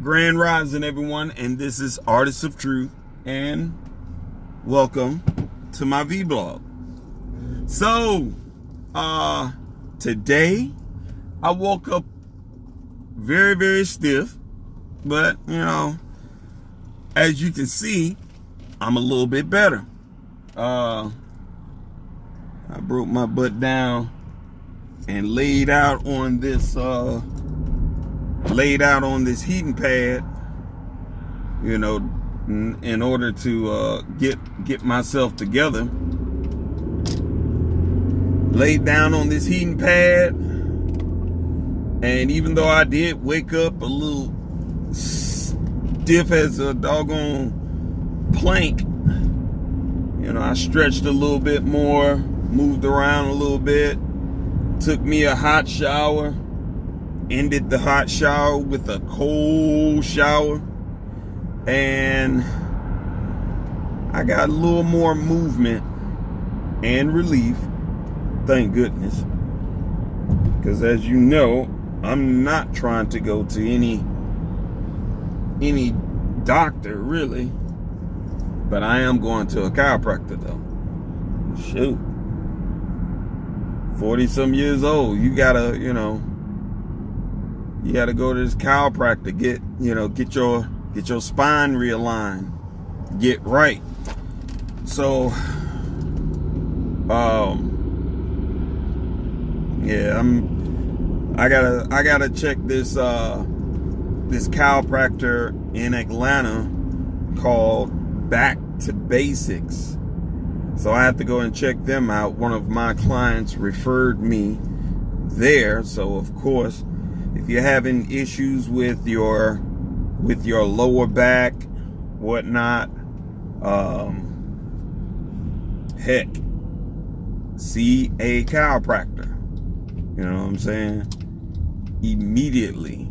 Grand Rising, everyone, and this is Artists of Truth, and welcome to my vlog. So, today I woke up very stiff, but as you can see, I'm a little bit better. I broke my butt down and laid out on this heating pad, in order to get myself together. Laid down on this heating pad, and even though I did wake up a little stiff as a doggone plank, I stretched a little bit more, moved around a little bit, took me a hot shower, ended the hot shower with a cold shower, and I got a little more movement and relief, thank goodness, because as you know, I'm not trying to go to any doctor really, but I am going to a chiropractor though. Shoot, 40 some years old, you gotta go to this chiropractor, get your spine realigned, get right. So I gotta check this chiropractor in Atlanta called Back to Basics. So I have to go and check them out. One of my clients referred me there. So of course, if you're having issues with your lower back, whatnot, heck, see a chiropractor. You know what I'm saying? Immediately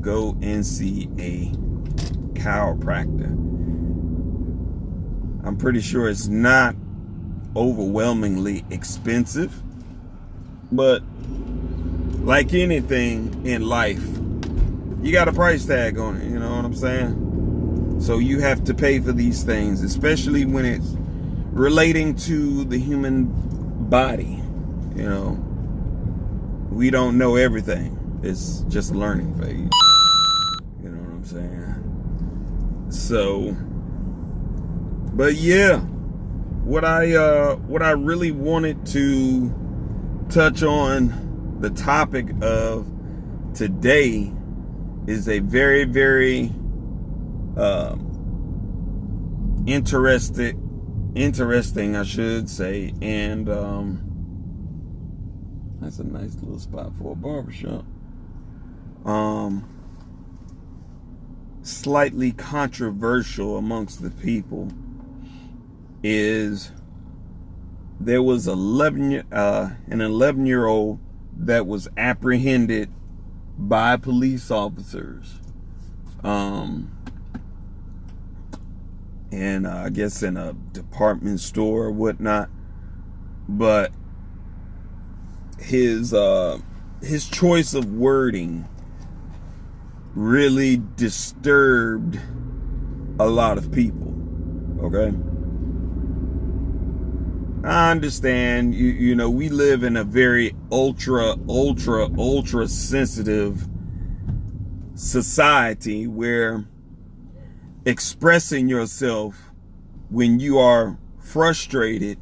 go and see a chiropractor. I'm pretty sure it's not overwhelmingly expensive, but like anything in life, you got a price tag on it, you know what I'm saying? So you have to pay for these things, especially when it's relating to the human body. We don't know everything. It's just a learning phase. You know what I'm saying? So, but yeah, what I really wanted to touch on, the topic of today, is a very interesting, I should say, and that's a nice little spot for a barbershop. Slightly controversial amongst the people is there was an 11-year-old that was apprehended by police officers, and I guess in a department store or whatnot. But his choice of wording really disturbed a lot of people. Okay, I understand. We live in a very ultra sensitive society where expressing yourself when you are frustrated,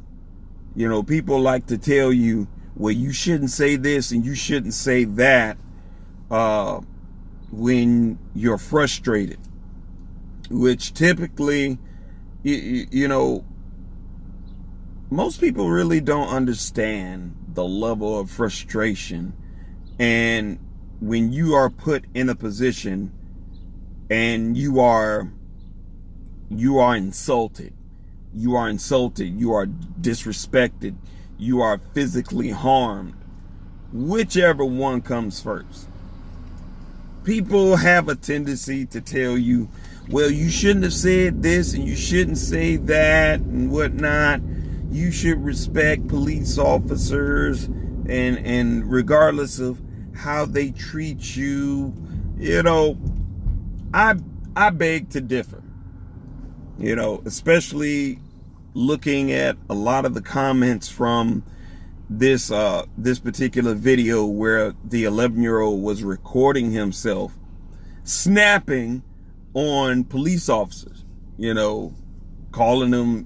people like to tell you, well, you shouldn't say this and you shouldn't say that when you're frustrated, which typically, most people really don't understand the level of frustration. And when you are put in a position and you are insulted, you are disrespected, you are physically harmed, whichever one comes first. People have a tendency to tell you, well, you shouldn't have said this and you shouldn't say that and whatnot. You should respect police officers and regardless of how they treat you, I beg to differ. You know, especially looking at a lot of the comments from this particular video where the 11-year-old was recording himself snapping on police officers, you know, calling them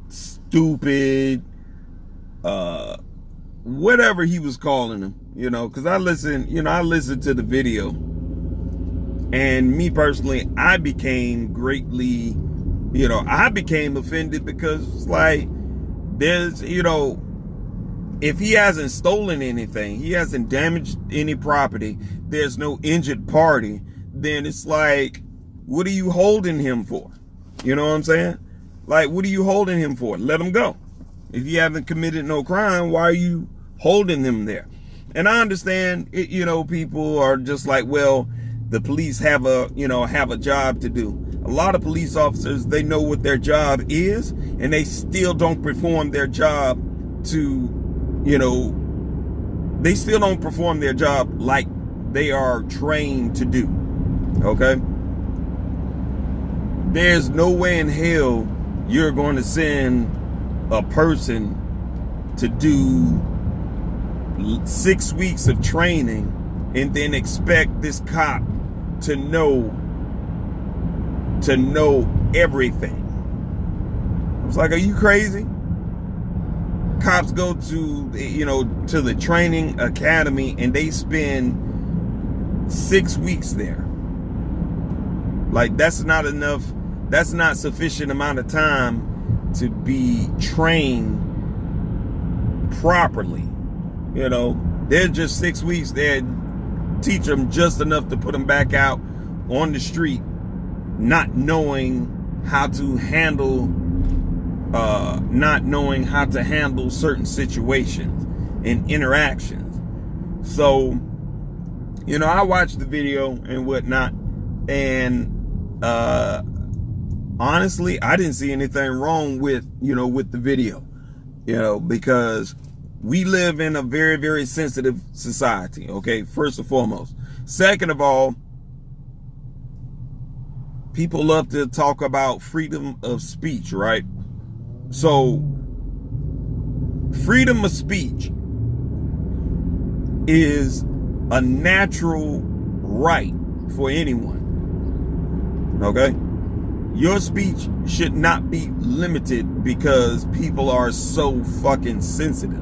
stupid, whatever he was calling them, you know, because I listened to the video, and me personally, I became offended because, like, there's, if he hasn't stolen anything, he hasn't damaged any property, there's no injured party, then it's like, what are you holding him for? You know what I'm saying? Like, what are you holding him for? Let him go. If you haven't committed no crime, why are you holding him there? And I understand, people are just like, well, the police have a job to do. A lot of police officers, they know what their job is, and they still don't perform their job they still don't perform their job like they are trained to do. Okay? There's no way in hell you're going to send a person to do 6 weeks of training and then expect this cop to know everything. I was like, are you crazy? Cops go to the training academy and they spend 6 weeks there. Like, that's not enough. That's not sufficient amount of time to be trained properly. They're just 6 weeks. They teach them just enough to put them back out on the street, not knowing how to handle certain situations and interactions. So, I watched the video and whatnot, and honestly, I didn't see anything wrong with the video, because we live in a very, very sensitive society, okay, first and foremost. Second of all, people love to talk about freedom of speech, right? So, freedom of speech is a natural right for anyone, okay? Your speech should not be limited because people are so fucking sensitive.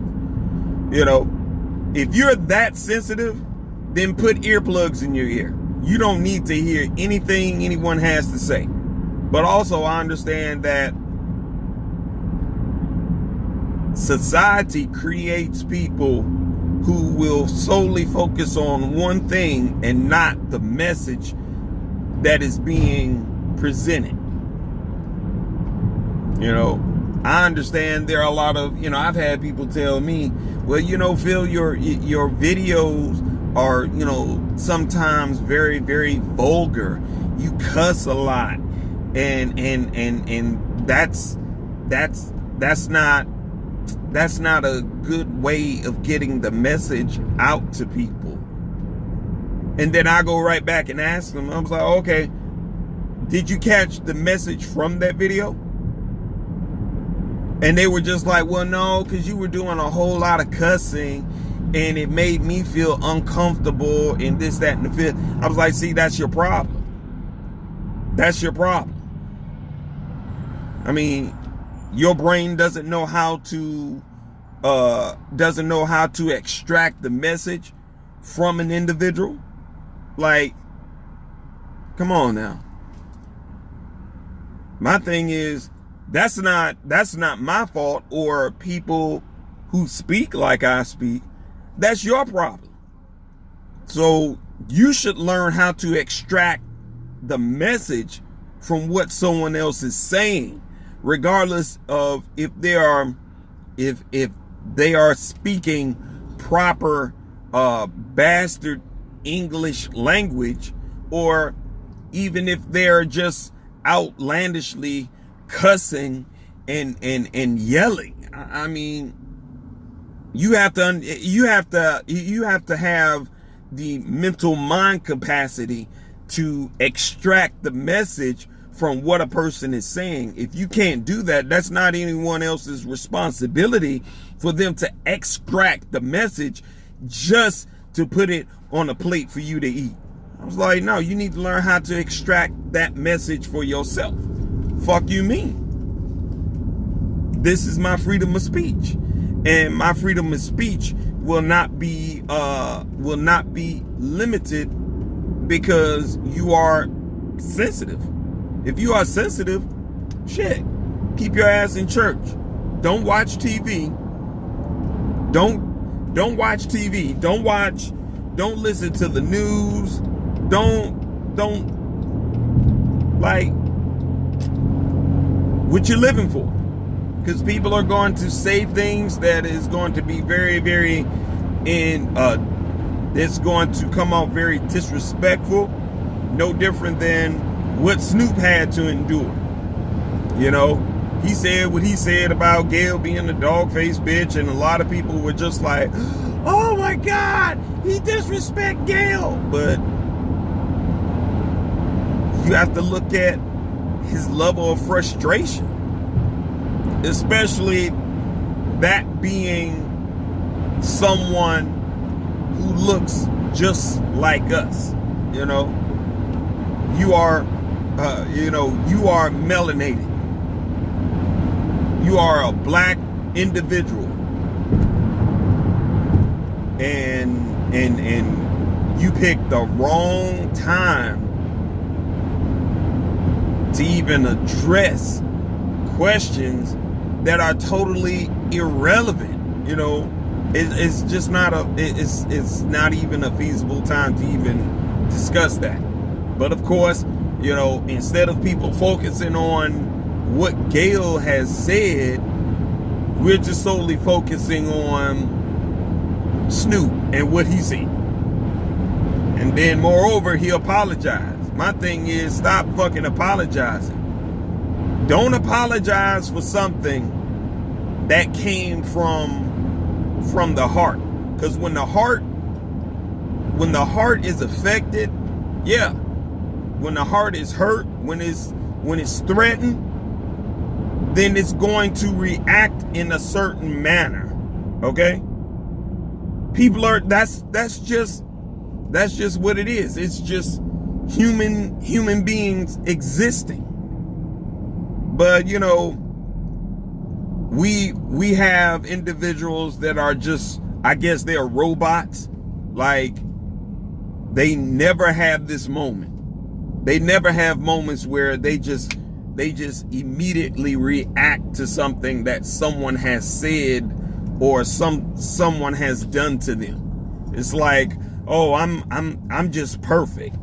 If you're that sensitive, then put earplugs in your ear. You don't need to hear anything anyone has to say. But also, I understand that society creates people who will solely focus on one thing and not the message that is being presented. I understand there are a lot of, I've had people tell me, well, Phil, your videos are, sometimes very, very vulgar. You cuss a lot. And that's not a good way of getting the message out to people. And then I go right back and ask them, I was like, okay, did you catch the message from that video? And they were just like, well, no, because you were doing a whole lot of cussing and it made me feel uncomfortable and this, that, and the fifth. I was like, see, that's your problem. That's your problem. I mean, your brain doesn't know how to extract the message from an individual. Like, come on now. My thing is, that's not my fault, or people who speak like I speak. That's your problem. So you should learn how to extract the message from what someone else is saying, regardless of if they are speaking proper bastard English language, or even if they're just outlandishly cussing and yelling. I mean, you have to have the mental mind capacity to extract the message from what a person is saying. If you can't do that, that's not anyone else's responsibility for them to extract the message just to put it on a plate for you to eat. I was like, no, you need to learn how to extract that message for yourself. Fuck you mean? This is my freedom of speech, and my freedom of speech will not be limited because you are sensitive. If you are sensitive, shit, keep your ass in church. Don't watch TV. Don't watch TV. Don't listen to the news. Don't like what you're living for. Because people are going to say things that is going to be very, very it's going to come out very disrespectful. No different than what Snoop had to endure. You know, he said what he said about Gayle being a dog-faced bitch, and a lot of people were just like, oh my God, he disrespect Gayle. But you have to look at his level of frustration, especially that being someone who looks just like us. You know, you are melanated. You are a black individual, and you picked the wrong time to even address questions that are totally irrelevant. You know, it's just not it's not even a feasible time to even discuss that. But of course, you know, instead of people focusing on what Gayle has said, we're just solely focusing on Snoop and what he said. And then moreover, he apologized. My thing is, stop fucking apologizing. Don't apologize for something that came from the heart. Because when the heart is affected, yeah, when the heart is hurt, when it's threatened, then it's going to react in a certain manner. Okay? People are that's just what it is. It's just human beings existing. But you know, we have individuals that are just, I guess they're robots. Like, they never have this moment. They never have moments where they just immediately react to something that someone has said or someone has done to them. It's like, oh, I'm just perfect.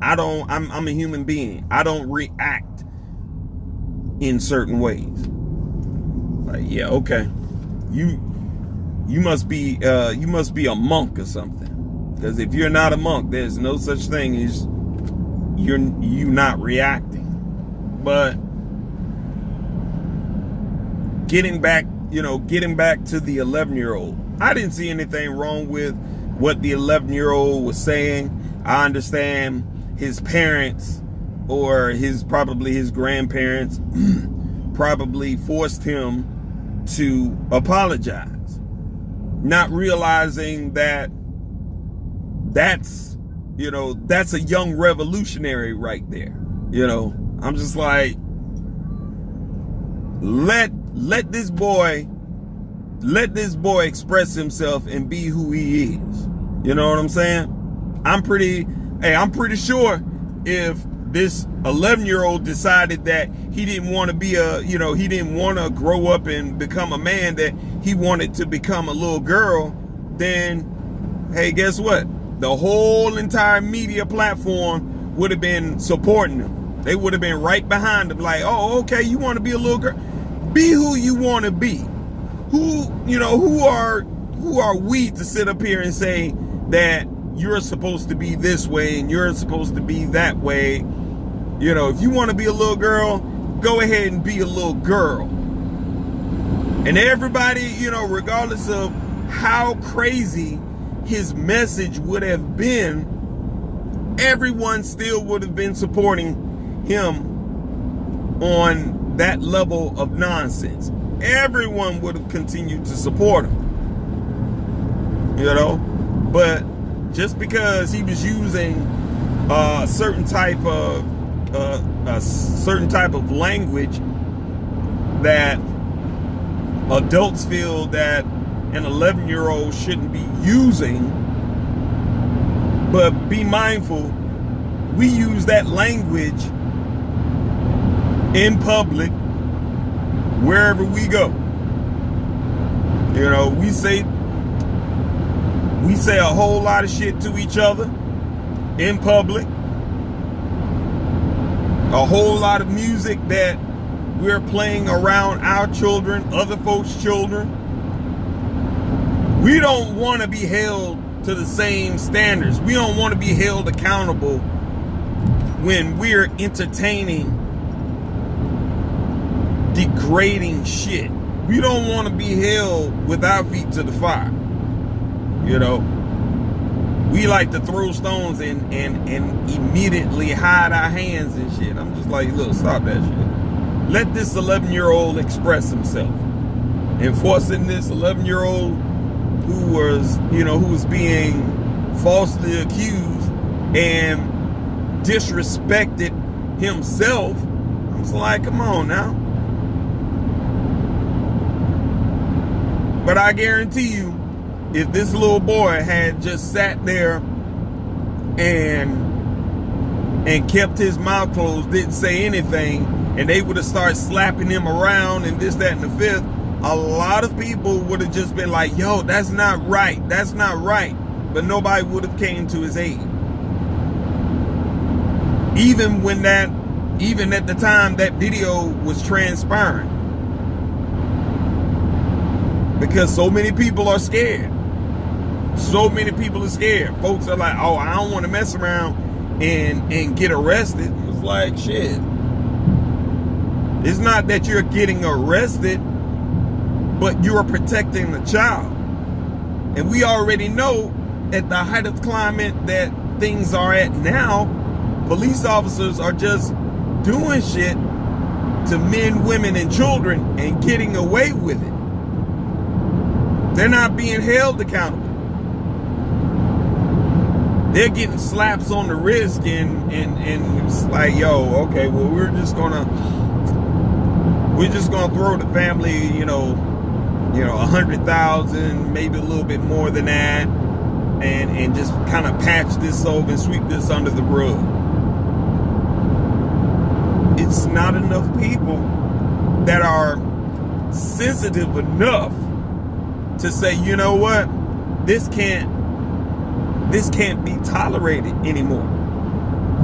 I'm a human being. I don't react in certain ways. Like, yeah, okay. You must be a monk or something. Because if you're not a monk, there's no such thing as you not reacting. But getting back to the 11-year-old, I didn't see anything wrong with what the 11-year-old was saying. I understand his parents or probably his grandparents probably forced him to apologize, not realizing that that's a young revolutionary right there. You know, I'm just like, let this boy express himself and be who he is. You know what I'm saying? I'm pretty sure if this 11-year-old decided that he didn't want to he didn't want to grow up and become a man, that he wanted to become a little girl, then hey, guess what? The whole entire media platform would have been supporting him. They would have been right behind him, like, oh, okay, you want to be a little girl? Be who you want to be. Who are we to sit up here and say that you're supposed to be this way and you're supposed to be that way? You know, if you want to be a little girl, go ahead and be a little girl. And everybody, regardless of how crazy his message would have been, everyone still would have been supporting him on that level of nonsense. Everyone would have continued to support him. But just because he was using a certain type of language that adults feel that an 11-year-old shouldn't be using, but be mindful, we use that language in public wherever we go. We say a whole lot of shit to each other in public. A whole lot of music that we're playing around our children, other folks' children. We don't want to be held to the same standards. We don't want to be held accountable when we're entertaining degrading shit. We don't want to be held with our feet to the fire. We like to throw stones and immediately hide our hands and shit. I'm just like, look, stop that shit. Let this 11-year-old express himself. Enforcing this 11-year-old who was being falsely accused and disrespected himself. I was like, come on now. But I guarantee you, if this little boy had just sat there and kept his mouth closed, didn't say anything, and they would have started slapping him around and this, that, and the fifth, a lot of people would have just been like, yo, that's not right. That's not right. But nobody would have came to his aid. Even at the time that video was transpiring. Because so many people are scared. So many people are scared. Folks are like, oh, I don't want to mess around and get arrested. It's like, shit. It's not that you're getting arrested, but you are protecting the child. And we already know at the height of climate that things are at now, police officers are just doing shit to men, women, and children and getting away with it. They're not being held accountable. They're getting slaps on the wrist and it's like, yo, okay, well, we're just gonna throw the family, 100,000, maybe a little bit more than that, and just kind of patch this over and sweep this under the rug. It's not enough people that are sensitive enough to say, you know what, this can't be tolerated anymore.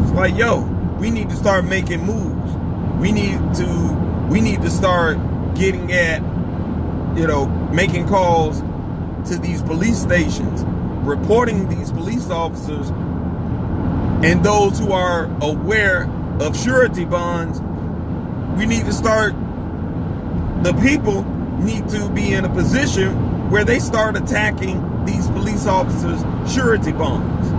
It's like, yo, we need to start making moves. We need to start getting at, making calls to these police stations, reporting these police officers and those who are aware of surety bonds. We need to start, the people need to be in a position where they start attacking these police officers' surety bonds.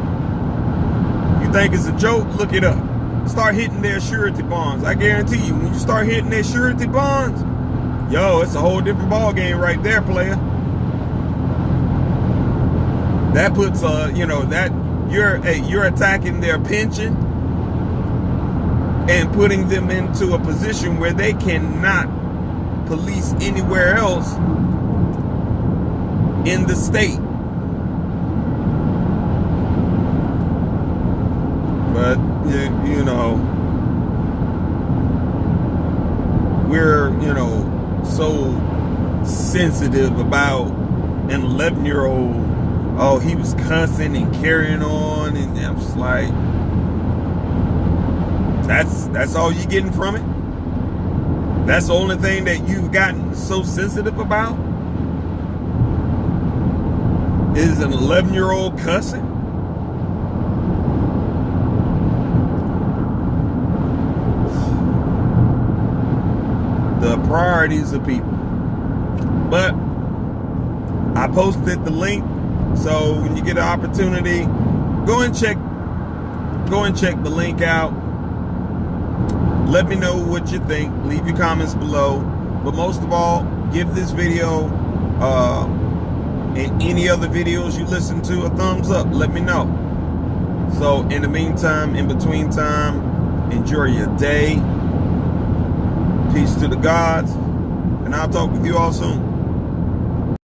You think it's a joke? Look it up. Start hitting their surety bonds. I guarantee you, when you start hitting their surety bonds, yo, it's a whole different ball game right there, player. That puts that you're attacking their pension and putting them into a position where they cannot police anywhere else in the state. But we're so sensitive about an 11-year-old. Oh, he was cussing and carrying on, and I'm just like, that's all you're getting from it? That's the only thing that you've gotten so sensitive about? Is an 11-year-old cussing? The priorities of people. But I posted the link So when you get an opportunity, go and check the link out. Let me know what you think. Leave your comments below. But most of all, give this video and any other videos you listen to a thumbs up. Let me know. So in the meantime, in between time, enjoy your day. Peace to the gods. And I'll talk with you all soon.